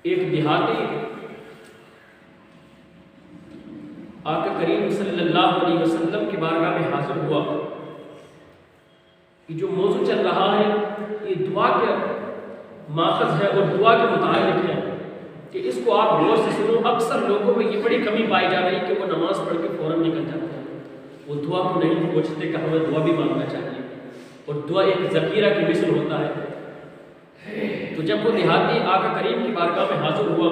ایک دیہاتی آقا کریم صلی اللہ علیہ وسلم کی بارگاہ میں حاضر ہوا کہ جو موضوع چل رہا ہے یہ دعا کا ماخذ ہے اور دعا کے متعلق ہے کہ اس کو آپ غور سے سنو۔ اکثر لوگوں میں یہ بڑی کمی پائی جا رہی کہ وہ نماز پڑھ کے فوراً نکل جاتے ہیں، وہ دعا کو نہیں پوچھتے کہ ہمیں دعا بھی مانگنا چاہیے، اور دعا ایک ذخیرہ کی مثل ہوتا ہے۔ تو جب وہ دیہاتی آقا کریم کی بارگاہ میں حاضر ہوا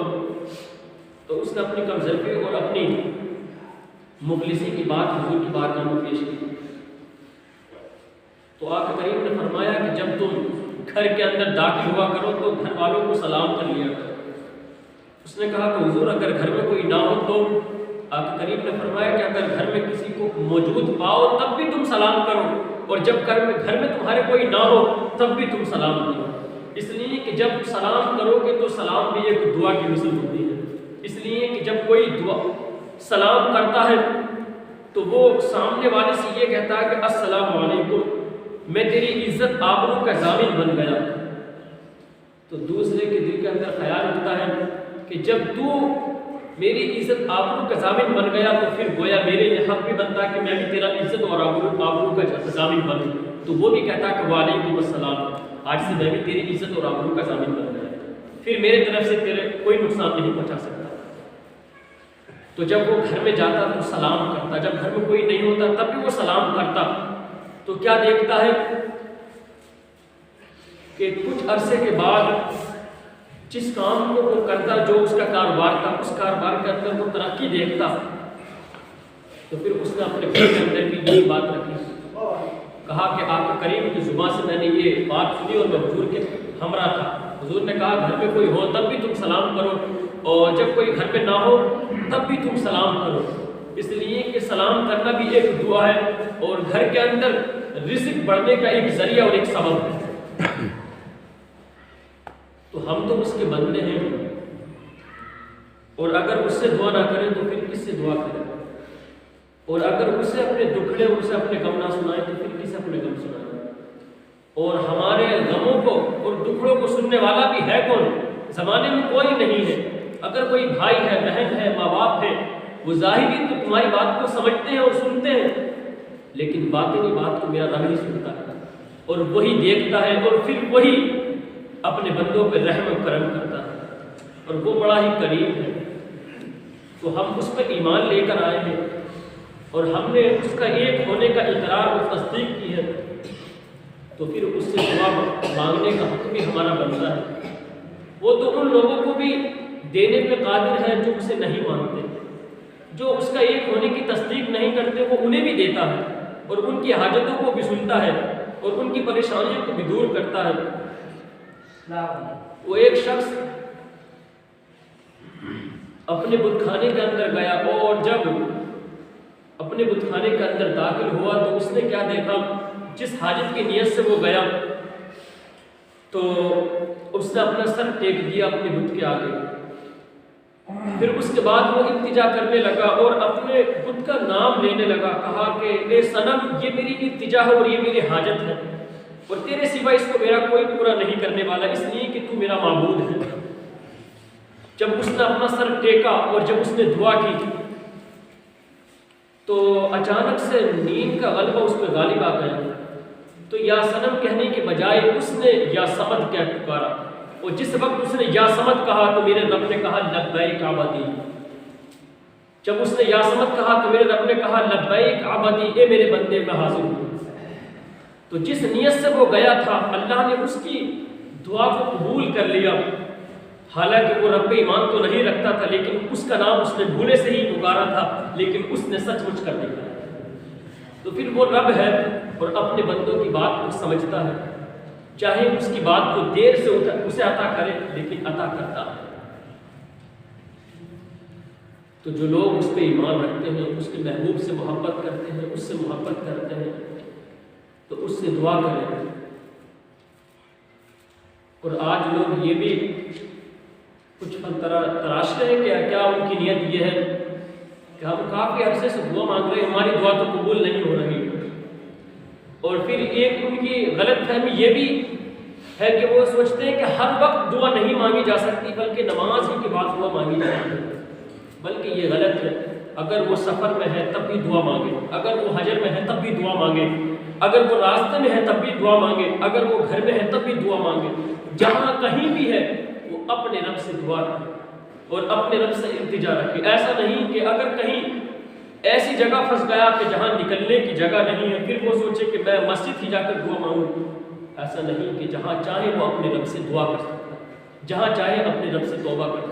تو اس نے اپنی کمزوری اور اپنی مخلصی کی بات حضور کی بارگاہ میں پیش کی۔ تو آقا کریم نے فرمایا کہ جب تم گھر کے اندر داخل ہوا کرو تو گھر والوں کو سلام کر لیا کرو۔ اس نے کہا کہ حضور اگر گھر میں کوئی نہ ہو تو؟ آقا کریم نے فرمایا کہ اگر گھر میں کسی کو موجود پاؤ تب بھی تم سلام کرو، اور جب گھر میں تمہارے کوئی نہ ہو تب بھی تم سلام کرو، اس لیے کہ جب سلام کرو گے تو سلام بھی ایک دعا کی مثل ہوتی ہے۔ اس لیے کہ جب کوئی دعا سلام کرتا ہے تو وہ سامنے والے سے یہ کہتا ہے کہ السلام علیکم، میں تیری عزت آبرو کا ضامن بن گیا، تو دوسرے کے دل کے اندر خیال اٹھتا ہے کہ جب تو میری عزت آبرو کا ضامن بن گیا تو پھر گویا میرے یہ حق بھی بنتا کہ میں بھی تیرا عزت اور آبرو کا ضامن بنوں، تو وہ بھی کہتا کہ وعلیکم السلام، آج سے میں بھی تیری عزت اور آبرو کا ضامن بن گیا، پھر میرے طرف سے تیرے کوئی نقصان نہیں پہنچا سکتا۔ تو جب وہ گھر میں جاتا تو سلام کرتا، جب گھر میں کوئی نہیں ہوتا تب بھی وہ سلام کرتا، تو کیا دیکھتا ہے کہ کچھ عرصے کے بعد جس کام کو وہ کرتا، جو اس کا کاروبار تھا، اس کاروبار کے اندر وہ ترقی دیکھتا، تو پھر اس نے اپنے گھر کے اندر بھی یہی بات رکھی، کہا کہ آقا کریم کی زبان سے میں نے یہ بات سنی اور میں حضور کے ہمراہ تھا، حضور نے کہا گھر میں کوئی ہو تب بھی تم سلام کرو، اور جب کوئی گھر میں نہ ہو تب بھی تم سلام کرو، اس لیے کہ سلام کرنا بھی ایک دعا ہے اور گھر کے اندر رزق بڑھنے کا ایک ذریعہ اور ایک سبب ہے۔ تو ہم تو اس کے بندے ہیں، اور اگر اس سے دعا نہ کریں تو پھر کس سے دعا کریں، اور اگر اس سے اپنے دکھڑے اور اسے اپنے غم نہ سنائیں تو پھر کس اپنے غم سنائیں، اور ہمارے غموں کو اور دکھڑوں کو سننے والا بھی ہے کون؟ زمانے میں کوئی نہیں ہے۔ اگر کوئی بھائی ہے، بہن ہے، ماں باپ ہے، وہ ظاہری تو تمہاری بات کو سمجھتے ہیں اور سنتے ہیں، لیکن باطنی بات کو میرا رب ہی سنتا ہے اور وہی دیکھتا ہے، اور پھر وہی اپنے بندوں پہ رحم و کرم کرتا ہے، اور وہ بڑا ہی کریم ہے۔ تو ہم اس پہ ایمان لے کر آئے ہیں اور ہم نے اس کا ایک ہونے کا اقرار اور تصدیق کی ہے، تو پھر اس سے دعا مانگنے کا حق بھی ہمارا بنتا ہے۔ وہ تو ان لوگوں کو بھی دینے پہ قادر ہے جو اسے نہیں مانتے، جو اس کا ایک ہونے کی تصدیق نہیں کرتے، وہ انہیں بھی دیتا ہے اور ان کی حاجتوں کو بھی سنتا ہے اور ان کی پریشانیوں کو بھی دور کرتا ہے۔ وہ ایک شخص اپنے بت خانے کے اندر گیا، اور جب اپنے بت خانے کے اندر داخل ہوا تو اس نے کیا دیکھا، جس حاجت کی نیت سے وہ گیا تو اس نے اپنا سر ٹیک دیا اپنے بت کے آگے، پھر اس کے بعد وہ التجا کرنے لگا اور اپنے بت کا نام لینے لگا، کہا کہ اے صنم، یہ میری التجا ہے اور یہ میری حاجت ہے، اور تیرے سوا اس کو میرا کوئی پورا نہیں کرنے والا، اس لیے کہ تو میرا معبود ہے۔ جب اس نے اپنا سر ٹیکا اور جب اس نے دعا کی تو اچانک سے نیند کا غلبہ اس پہ غالب آ گیا، تو یا صنم کہنے کے بجائے اس نے یا صمد کہہ پکارا، اور جس وقت اس نے یا صمد کہا تو میرے رب نے کہا لبیک عبدی، جب اس نے یا صمد کہا تو میرے رب نے کہا لبیک عبدی، اے میرے بندے میں حاضر ہوں۔ تو جس نیت سے وہ گیا تھا اللہ نے اس کی دعا کو قبول کر لیا، حالانکہ وہ رب ایمان تو نہیں رکھتا تھا، لیکن اس کا نام اس نے بھولے سے ہی پکارا تھا، لیکن اس نے سچ مچ کر دیا۔ تو پھر وہ رب ہے اور اپنے بندوں کی بات کو سمجھتا ہے، چاہے اس کی بات کو دیر سے اسے عطا کرے لیکن عطا کرتا ہے۔ تو جو لوگ اس پہ ایمان رکھتے ہیں، اس کے محبوب سے محبت کرتے ہیں، اس سے محبت کرتے ہیں، تو اس سے دعا کریں۔ اور آج لوگ یہ بھی کچھ تراش رہے ہیں کہ کیا ان کی نیت یہ ہے کہ ہم کافی عرصے سے دعا مانگ رہے ہیں، ہماری دعا تو قبول نہیں ہو رہی، اور پھر ایک ان کی غلط فہمی یہ بھی ہے کہ وہ سوچتے ہیں کہ ہر وقت دعا نہیں مانگی جا سکتی، بلکہ نماز ہی کے بعد دعا مانگی جاتی ہے، بلکہ یہ غلط ہے۔ اگر وہ سفر میں ہے تب بھی دعا مانگے، اگر وہ حجر میں ہے تب بھی دعا مانگے، اگر وہ راستے میں ہے تب بھی دعا مانگے، اگر وہ گھر میں ہے تب بھی دعا مانگے، جہاں کہیں بھی ہے وہ اپنے رب سے دعا رکھے اور اپنے رب سے التجا رکھے۔ ایسا نہیں کہ اگر کہیں ایسی جگہ پھنس گیا کہ جہاں نکلنے کی جگہ نہیں ہے پھر وہ سوچے کہ میں مسجد ہی جا کر دعا مانگوں۔ ایسا نہیں، کہ جہاں چاہے وہ اپنے رب سے دعا کر سکتا ہے، جہاں چاہے اپنے رب سے توبہ کر سکتا ہے۔